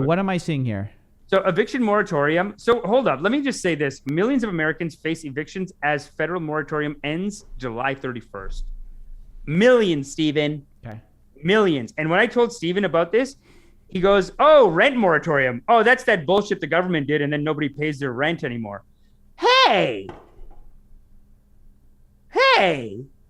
What am I seeing here? So eviction moratorium. So hold up. Let me just say this. Millions of Americans face evictions as federal moratorium ends July 31st. Millions, Stephen. Okay. Millions. And when I told Stephen about this, he goes, oh, rent moratorium. Oh, that's that bullshit the government did and then nobody pays their rent anymore. Hey.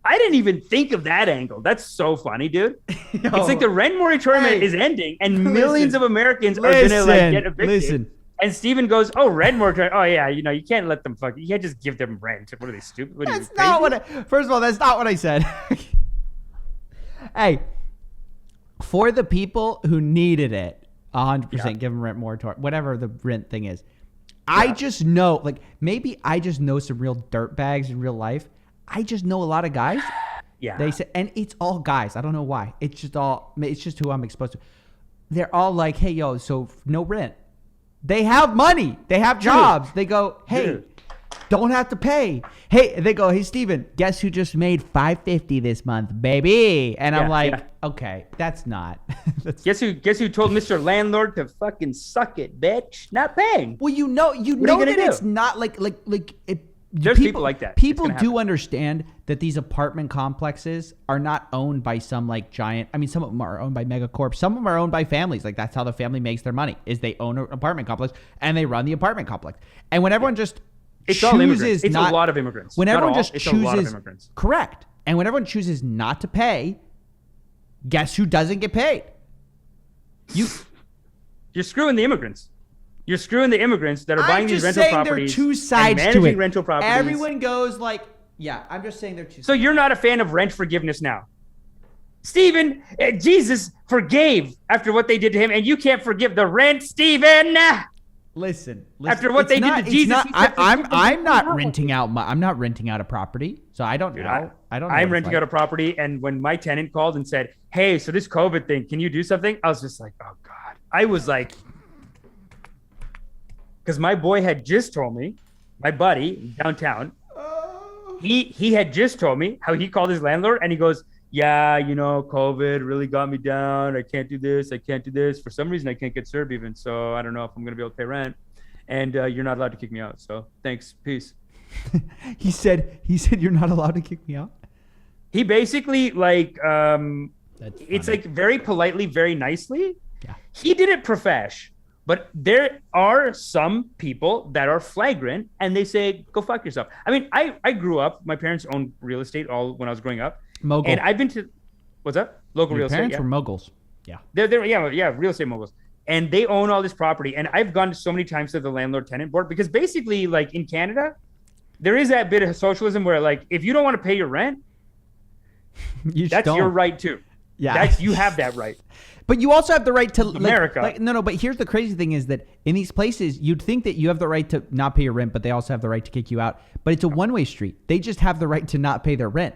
I didn't even think of that angle. That's so funny, dude. It's like the rent moratorium is ending and millions of Americans are going to like get evicted. Listen. And Steven goes, oh, rent moratorium. Oh, yeah, you know, you can't let them you can't just give them rent. What are they, stupid? What That's not what first of all, that's not what I said. Hey, for the people who needed it, 100% give them rent moratorium, whatever the rent thing is. I just know, like, maybe I just know some real dirtbags in real life. I just know a lot of guys. Yeah. They say, and it's all guys. I don't know why. It's just who I'm exposed to. They're all like, hey, yo, so no rent. They have money. They have jobs. They go, hey, don't have to pay. Hey, they go, hey, Steven, guess who just made $550 this month, baby? And I'm like, okay, that's not. Guess who told Mr. Landlord to fucking suck it, bitch? Not paying. Well, you know that it's not like it. There's people like that. People do understand that these apartment complexes are not owned by some like giant. I mean, some of them are owned by megacorps. Some of them are owned by families. Like that's how the family makes their money. Is they own an apartment complex and they run the apartment complex. And when everyone just chooses, it's a lot of immigrants. When everyone just chooses, a lot of immigrants. Correct. And when everyone chooses not to pay, guess who doesn't get paid? You're screwing the immigrants. You're screwing the immigrants that are buying these rental properties. There are two sides and managing to it. Rental properties. Everyone goes like, yeah, I'm just saying there are two sides. So you're not a fan of rent forgiveness now. Stephen, Jesus forgave after what they did to him, and you can't forgive the rent, Stephen. Listen. After what they did to Jesus, I'm not renting out. I'm not renting out a property, so I don't know. I don't know. I'm renting out a property, and when my tenant called and said, "Hey, so this COVID thing, can you do something?" I was just like, "Oh God!" I was like, because my boy had just told me, my buddy downtown, he had just told me how he called his landlord, and he goes, "Yeah, you know, COVID really got me down. I can't do this. I can't do this. For some reason, I can't get served even. So I don't know if I'm going to be able to pay rent. And you're not allowed to kick me out. So thanks. Peace." He said you're not allowed to kick me out? He basically like, it's like very politely, very nicely. Yeah. He did it profesh. But there are some people that are flagrant and they say, go fuck yourself. I mean, I grew up, my parents owned real estate all when I was growing up. Mogul. And I've been to, what's that? Local real estate. Your parents were moguls. Yeah. They're real estate moguls. And they own all this property. And I've gone so many times to the landlord-tenant board because basically, like in Canada, there is that bit of socialism where like, if you don't want to pay your rent, that's your right too. Yeah. You have that right. But you also have the right to America. No, but here's the crazy thing is that in these places, you'd think that you have the right to not pay your rent, but they also have the right to kick you out. But it's a one-way street. They just have the right to not pay their rent.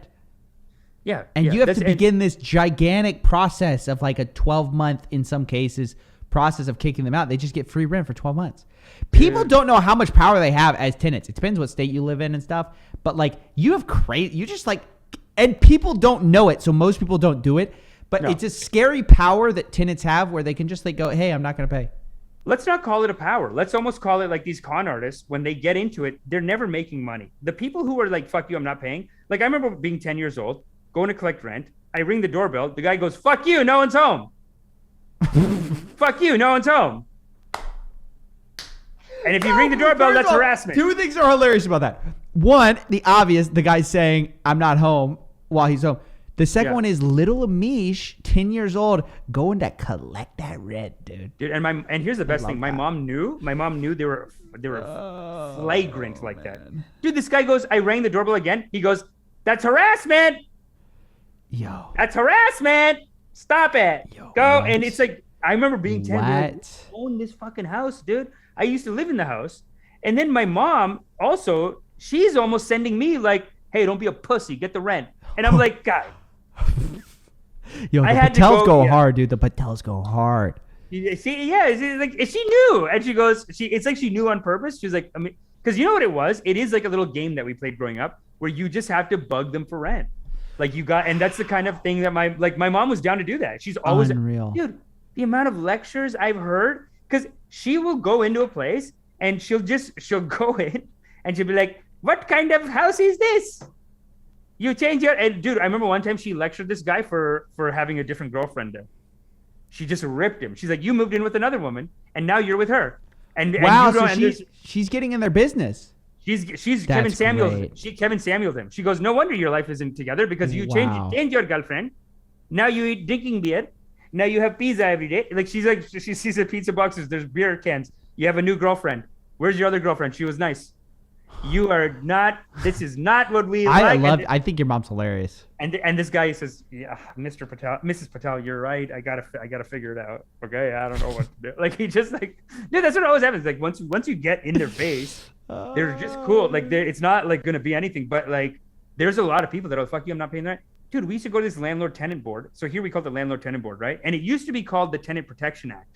Yeah. And you have to begin this gigantic process of like a 12-month, in some cases, process of kicking them out. They just get free rent for 12 months. People don't know how much power they have as tenants. It depends what state you live in and stuff. But like you just like, and people don't know it. So most people don't do it. But it's a scary power that tenants have where they can just like go, hey, I'm not going to pay. Let's not call it a power. Let's almost call it like these con artists. When they get into it, they're never making money. The people who are like, fuck you, I'm not paying. Like I remember being 10 years old, going to collect rent. I ring the doorbell. The guy goes, fuck you, no one's home. Fuck you, no one's home. And if you ring the doorbell, that's harassment. Two things are hilarious about that. One, the obvious, the guy's saying, I'm not home while he's home. The second one is little Amish, 10 years old, going to collect that rent, dude. Dude, and here's the best thing. My mom knew they were flagrant like that. Dude, this guy goes, I rang the doorbell again. He goes, that's harassment. Yo. That's harassment. Stop it. Yo, go. what? And it's like, I remember being 10. What? Like, own this fucking house, dude. I used to live in the house. And then my mom also, she's almost sending me like, hey, don't be a pussy. Get the rent. And I'm like, God. Yo, the Patels go hard, dude. The Patels go hard. See, yeah, like she knew, and she goes, it's like she knew on purpose. She was like, I mean, because you know what it was? It is like a little game that we played growing up, where you just have to bug them for rent. Like and that's the kind of thing that my mom was down to do that. She's always unreal, dude. The amount of lectures I've heard, because she will go into a place and she'll go in and she'll be like, what kind of house is this? You change your, and dude, I remember one time she lectured this guy for having a different girlfriend there. She just ripped him. She's like, you moved in with another woman and now you're with her. And wow, and so she's getting in their business. She's That's Kevin Samuels. great. She Kevin Samuels him. She goes, no wonder your life isn't together because you Wow. change your girlfriend. Now you eat drinking beer. Now you have pizza every day. Like she sees the pizza boxes. There's beer cans. You have a new girlfriend. Where's your other girlfriend? She was nice. You are not. This is not what we like. I think your mom's hilarious. And this guy says, yeah, Mrs. Patel, you're right. I gotta figure it out. Okay, I don't know what to do. Like he just like, dude, that's what always happens. Like once you get in their face, they're just cool. Like it's not like gonna be anything, but like there's a lot of people that are fuck you, I'm not paying the rent. Dude, we used to go to this landlord-tenant board. So here we call it the landlord-tenant board, right? And it used to be called the Tenant Protection Act.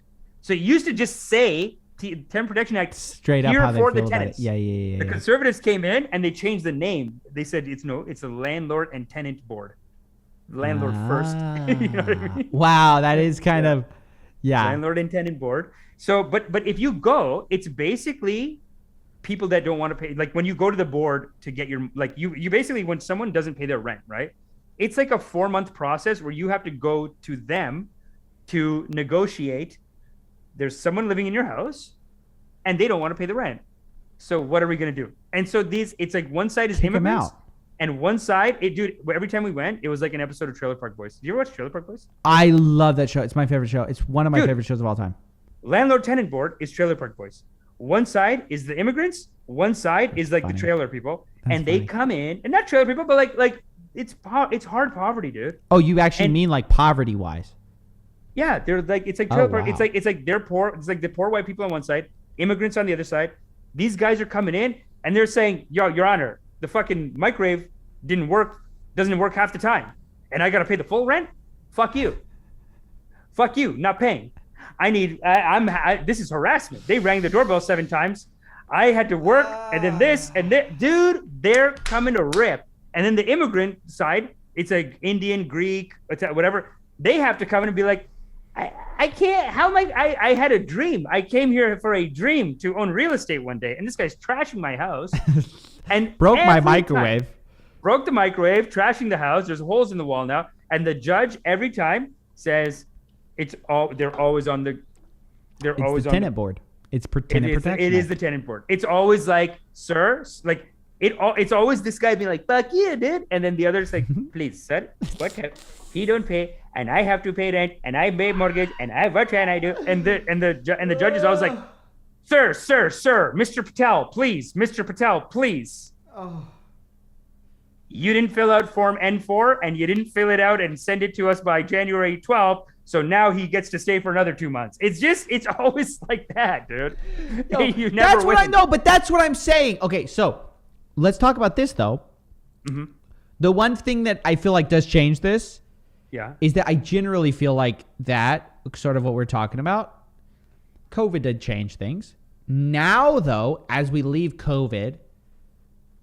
So it used to just say Tenant Protection Act Straight up how they for feel the about tenants. it. Yeah. The conservatives came in and they changed the name. They said it's a landlord and tenant board. Landlord first. You know what I mean? Wow, that is kind of, yeah. Landlord and tenant board. So, but if you go, it's basically people that don't want to pay. Like when you go to the board to get your, like you basically, when someone doesn't pay their rent, right? It's like a 4-month process where you have to go to them to negotiate. There's someone living in your house and they don't want to pay the rent. So what are we going to do? And so it's like one side is Kick 'em immigrants out. and one side, dude, every time we went, it was like an episode of Trailer Park Boys. Did you ever watch Trailer Park Boys? I love that show. It's my favorite show. It's one of my favorite shows of all time. Landlord tenant board is Trailer Park Boys. One side is the immigrants. One side is like funny. the trailer people. That's and they funny. come in, and not trailer people, but like it's hard poverty, dude. Oh, you actually And- mean like poverty wise? Yeah, they're like it's like Oh, trailer park. wow. It's like they're poor. It's like the poor white people on one side, immigrants on the other side. These guys are coming in and they're saying, "Yo, Your Honor, the fucking microwave doesn't work half the time, and I gotta pay the full rent. Fuck you, not paying. This is harassment. They rang the doorbell 7 times. I had to work, and then this and that. Dude, they're coming to rip. And then the immigrant side, it's like Indian, Greek, whatever. They have to come in and be like, I can't. How am I had a dream. I came here for a dream to own real estate one day, and this guy's trashing my house and Broke my every microwave. time- broke the microwave, trashing the house. There's holes in the wall now, and the judge every time says, they're always on the. They're It's always the on tenant board. It's tenant protection. It is Act. the tenant board. It's always like, sir, like it's always this guy being like, fuck you, dude, and then the other's like, please, sir, what? He don't pay, and I have to pay rent, and I pay mortgage, and what can I do? And the judge is always like, sir, Mr. Patel, please. Oh. You didn't fill out Form N4, and you didn't fill it out and send it to us by January 12th. So now he gets to stay for another 2 months. It's always like that, dude. Yo, You never that's what I win. know, but that's what I'm saying. Okay, so let's talk about this though. Mhm. The one thing that I feel like does change this Yeah. is that I generally feel like that, sort of what we're talking about, COVID did change things. Now, though, as we leave COVID,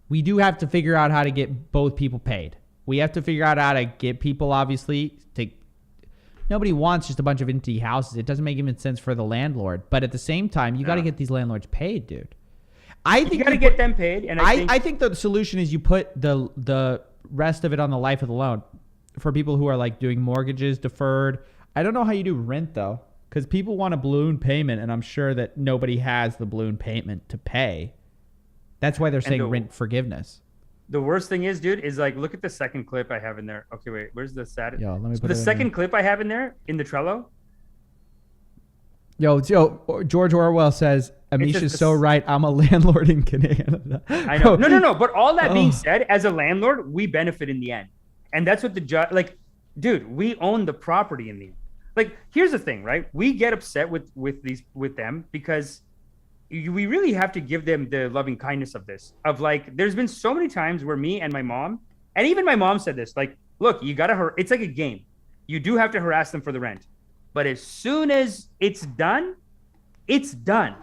we do have to figure out how to get both people paid. We have to figure out how to get people, obviously, to. Nobody wants just a bunch of empty houses. It doesn't make even sense for the landlord. But at the same time, you got to get these landlords paid, dude. I think You got to get them paid. And I think the solution is you put the rest of it on the life of the loan for people who are like doing mortgages deferred. I don't know how you do rent though, because people want a balloon payment, and I'm sure that nobody has the balloon payment to pay. That's why they're saying rent forgiveness. the worst thing is, dude, is like, look at the second clip I have in there. Okay, wait, where's the sad? Yo, let me So put the it in second there. clip I have in there in the Trello. Yo, George Orwell says, Amish says is this- so right. I'm a landlord in Canada. I know. No. But all that being Oh. said, as a landlord, we benefit in the end. And that's what the judge, like, dude, we own the property in the end. Like, here's the thing, right? We get upset with them because we really have to give them the loving kindness of this. Of like, there's been so many times where me and my mom, and even my mom said this, like, look, you gotta, it's like a game. You do have to harass them for the rent. But as soon as it's done, it's done.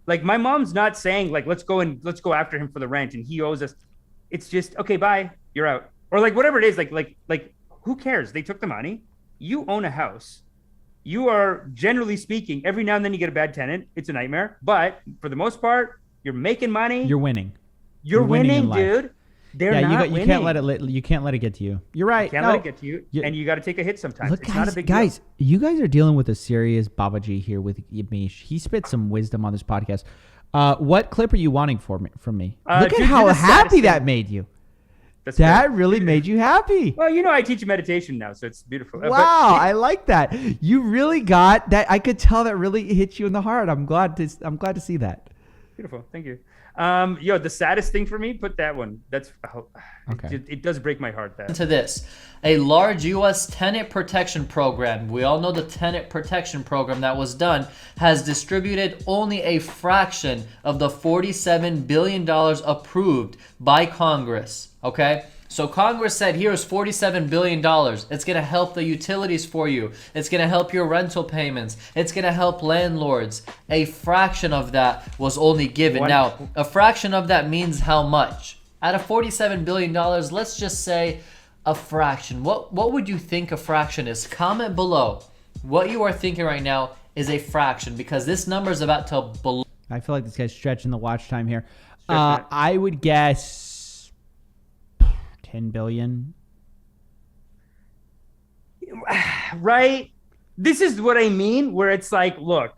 Like, my mom's not saying like, let's go after him for the rent and he owes us. It's just, okay, bye, you're out. Or like whatever it is, like who cares? They took the money. You own a house. you are, generally speaking, every now and then you get a bad tenant. It's a nightmare. But for the most part, you're making money. You're winning. You're winning, dude. They're not winning. You can't let it get to you. You're right. You can't let it get to you, and you got to take a hit sometimes. Look, it's not a big guys, deal. you guys are dealing with a serious Babaji here with Amish. He spit some wisdom on this podcast. What clip are you wanting from me? Look at how happy that made you. That really made you happy. Well, I teach meditation now, so it's beautiful. Wow, I like that. You really got that. I could tell that really hit you in the heart. I'm glad to see that. Beautiful. Thank you. The saddest thing for me, put that one. That's okay. It does break my heart. That to this, a large U.S. tenant protection program. We all know the tenant protection program that was done has distributed only a fraction of the $47 billion approved by Congress. Okay. So Congress said, here's $47 billion. It's going to help the utilities for you. It's going to help your rental payments. It's going to help landlords. A fraction of that was only given. Now, a fraction of that means how much? Out of $47 billion, let's just say a fraction. What would you think a fraction is? Comment below what you are thinking right now is a fraction, because this number is about to blow. I feel like this guy's stretching the watch time here. I would guess 10 billion. Right? This is what I mean, where it's like, look,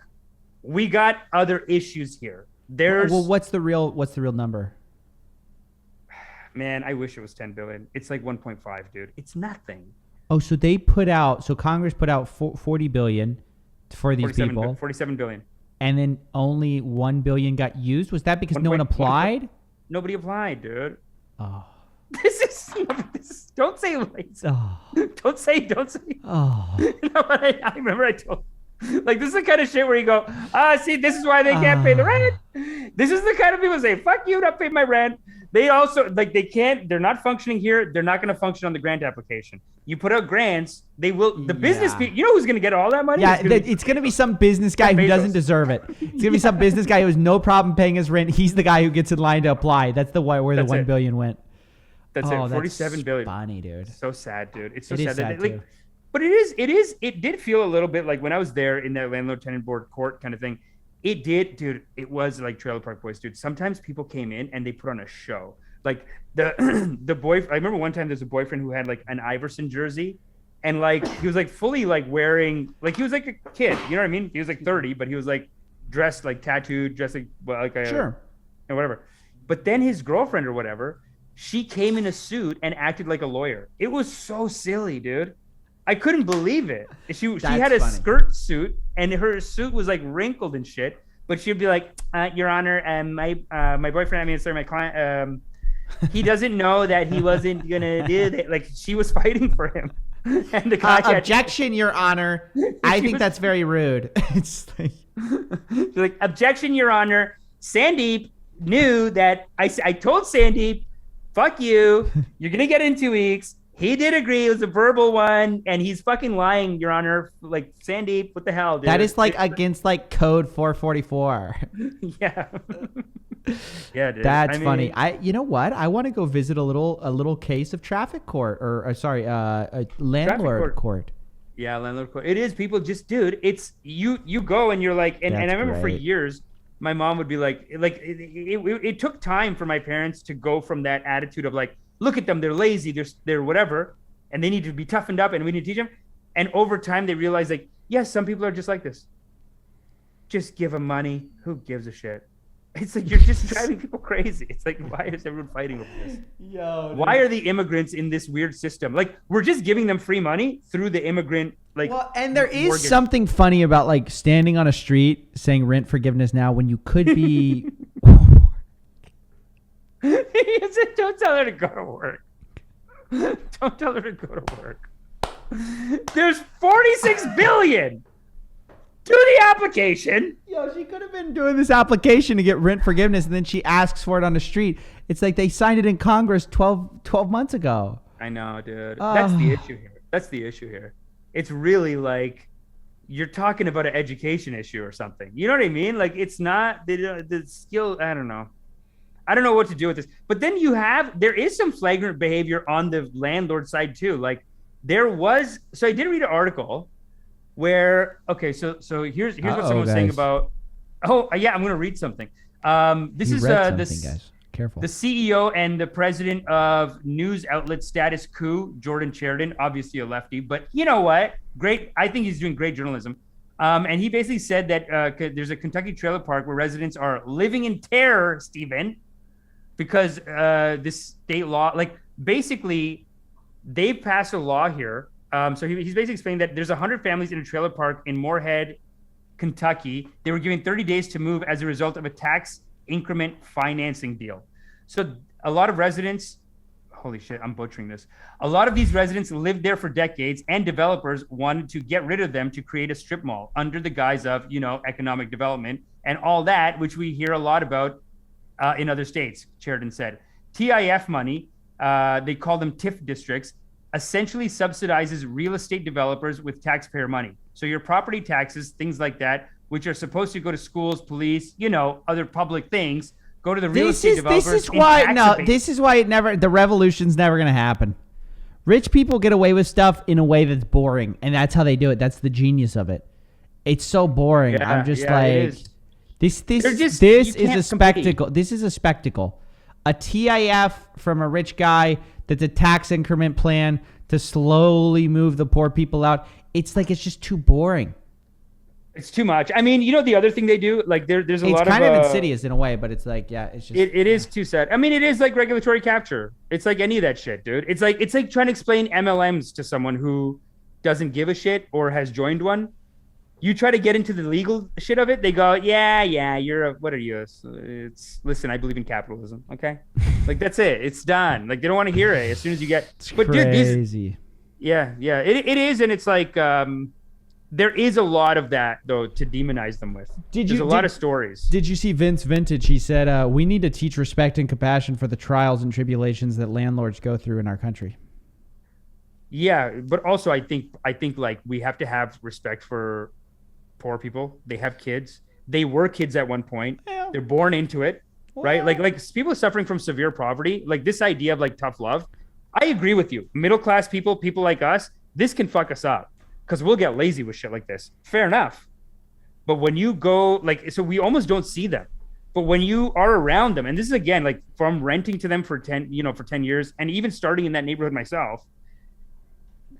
we got other issues here. Well, what's the real number? Man, I wish it was 10 billion. It's like 1.5, dude. It's nothing. Oh, so Congress put out 40 billion for these people. 47 billion. And then only 1 billion got used? Was that because no one applied? Nobody applied, dude. Oh. This is don't say like oh. Don't say oh. You know what I remember I told, like, this is the kind of shit where you go, see, this is why they can't pay the rent. This is the kind of people say, fuck you, not pay my rent. They also, like, they're not functioning here. They're not going to function on the grant application. You put out grants, they will, the business people, you know who's going to get all that money? Yeah, it's going to be some business guy who doesn't deserve it. It's going to be some business guy who has no problem paying his rent. He's the guy who gets in line to apply. That's the where the 1 billion went. That's it. 47 billion. Funny, dude. So sad, dude. It's so sad. That, like, but it did feel a little bit like when I was there in that landlord tenant board court kind of thing. It did, dude. It was like Trailer Park Boys, dude. Sometimes people came in and they put on a show. Like the boy, I remember one time there's a boyfriend who had like an Iverson jersey, and like he was like fully like wearing, like he was like a kid, you know what I mean? He was like 30, but he was like dressed like tattooed, dressed like sure, and whatever. But then his girlfriend or whatever, she came in a suit and acted like a lawyer. It was so silly, dude. I couldn't believe it. She had a skirt suit, and her suit was like wrinkled and shit. But she'd be like, "Your Honor, my boyfriend, my client, he doesn't know that he wasn't gonna do that." Like, she was fighting for him. And the guy objection, Your Honor. I think that's very rude. It's like, she's like, objection, Your Honor. Sandeep knew that I told Sandeep, fuck you. You're gonna get it in 2 weeks. He did agree. It was a verbal one, and he's fucking lying, Your Honor. Like, Sandeep, what the hell, dude? That is like against like code 444. Yeah. Yeah, dude. That's funny. You know what? I want to go visit a little case of traffic court or a landlord court. Yeah, landlord court. It is, people just, dude. It's you go and you're like, and I remember for years, my mom would be like it took time for my parents to go from that attitude of like, look at them, they're lazy, they're whatever, and they need to be toughened up, and we need to teach them. And over time, they realize like, yes, some people are just like this. Just give them money. Who gives a shit? It's like, you're just driving people crazy. It's like, why is everyone fighting over this? Yo, dude. Why are the immigrants in this weird system? Like, we're just giving them free money through the immigrant, like. Well, and there is something funny about like standing on a street saying rent forgiveness now when you could be. He said, don't tell her to go to work. Don't tell her to go to work. There's 46 billion. Do the application. Yo, she could have been doing this application to get rent forgiveness, and then she asks for it on the street. It's like they signed it in Congress 12 months ago. I know, dude. That's the issue here. It's really like you're talking about an education issue or something. You know what I mean? Like, it's not the skill. I don't know. I don't know what to do with this. But then there is some flagrant behavior on the landlord side too. Like, so I did read an article where so here's what Uh-oh, someone was saying guys. about. Yeah, I'm gonna read something. This You is read this. something, guys. Careful. The CEO and the president of news outlet Status Quo, Jordan Sheridan, obviously a lefty, but you know what? Great. I think he's doing great journalism. And he basically said that there's a Kentucky trailer park where residents are living in terror, Stephen, because this state law, like basically, they've passed a law here. So he's basically explaining that there's 100 families in a trailer park in Moorhead, Kentucky. They were given 30 days to move as a result of a tax increment financing deal. So a lot of residents, holy shit, I'm butchering this. A lot of these residents lived there for decades, and developers wanted to get rid of them to create a strip mall under the guise of, economic development and all that, which we hear a lot about in other states, Sheridan said. TIF money, they call them TIF districts, essentially subsidizes real estate developers with taxpayer money. So your property taxes, things like that, which are supposed to go to schools, police, other public things, go to the real estate developers. This is why the revolution's never going to happen. Rich people get away with stuff in a way that's boring, and that's how they do it. That's the genius of it. It's so boring. Yeah, I'm just this is a spectacle. This is a spectacle. A TIF from a rich guy that's a tax increment plan to slowly move the poor people out. It's just too boring. It's too much. I mean, the other thing they do, like there's a lot of... It's kind of insidious in a way, but it's it's just... It is too sad. I mean, it is like regulatory capture. It's like any of that shit, dude. It's like trying to explain MLMs to someone who doesn't give a shit or has joined one. You try to get into the legal shit of it, they go, yeah, what are you? Listen, I believe in capitalism, okay? Like, that's it. It's done. Like, they don't want to hear it as soon as you get... But crazy. Dude, yeah. It is, and it's like... there is a lot of that, though, to demonize them with. There's a lot of stories. Did you see Vince Vintage? He said, we need to teach respect and compassion for the trials and tribulations that landlords go through in our country. Yeah, but also I think like we have to have respect for poor people. They have kids. They were kids at one point. Yeah. They're born into it, right? Like people suffering from severe poverty, like this idea of like tough love. I agree with you. Middle class people like us, this can fuck us up. Because we'll get lazy with shit like this. Fair enough. But when you go, so we almost don't see them. But when you are around them, and this is again, like from renting to them for 10 years, and even starting in that neighborhood myself,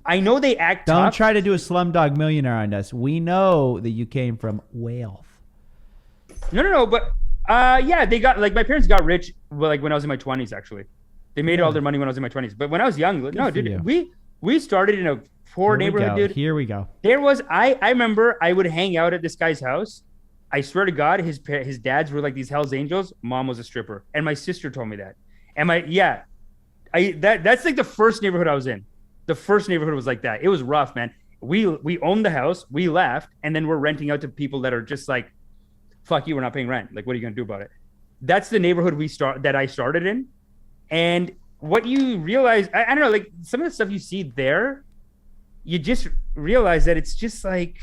I know they act tough. Don't try to do a Slumdog Millionaire on us. We know that you came from wealth. No. But yeah, they got, like, my parents got rich, like when I was in my 20s, actually. They made all their money when I was in my 20s. But when I was young, we started in a poor neighborhood, dude. Here we go. There was, I remember I would hang out at this guy's house. I swear to God, his dads were like these Hell's Angels. Mom was a stripper. And my sister told me that. And that's like the first neighborhood I was in. The first neighborhood was like that. It was rough, man. We owned the house. We left. And then we're renting out to people that are just like, fuck you, we're not paying rent. Like, what are you going to do about it? That's the neighborhood that I started in. And what you realize, I don't know, like some of the stuff you see there, you just realize that it's just like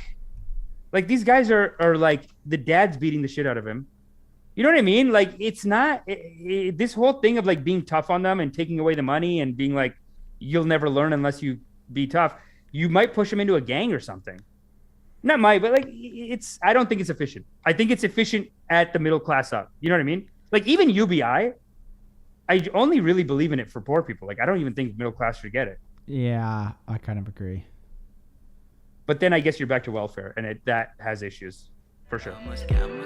these guys are like the dad's beating the shit out of him. You know what I mean? Like, it's not this whole thing of like being tough on them and taking away the money and being like, you'll never learn unless you be tough. You might push them into a gang or something. Not might, but like I don't think it's efficient. I think it's efficient at the middle class up. You know what I mean? Like even UBI, I only really believe in it for poor people. Like I don't even think middle class should get it. Yeah, I kind of agree. But then I guess you're back to welfare, and that has issues for sure. I'm a scammer.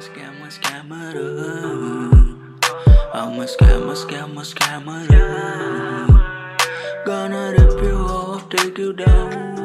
Gonna rip you off, take you down.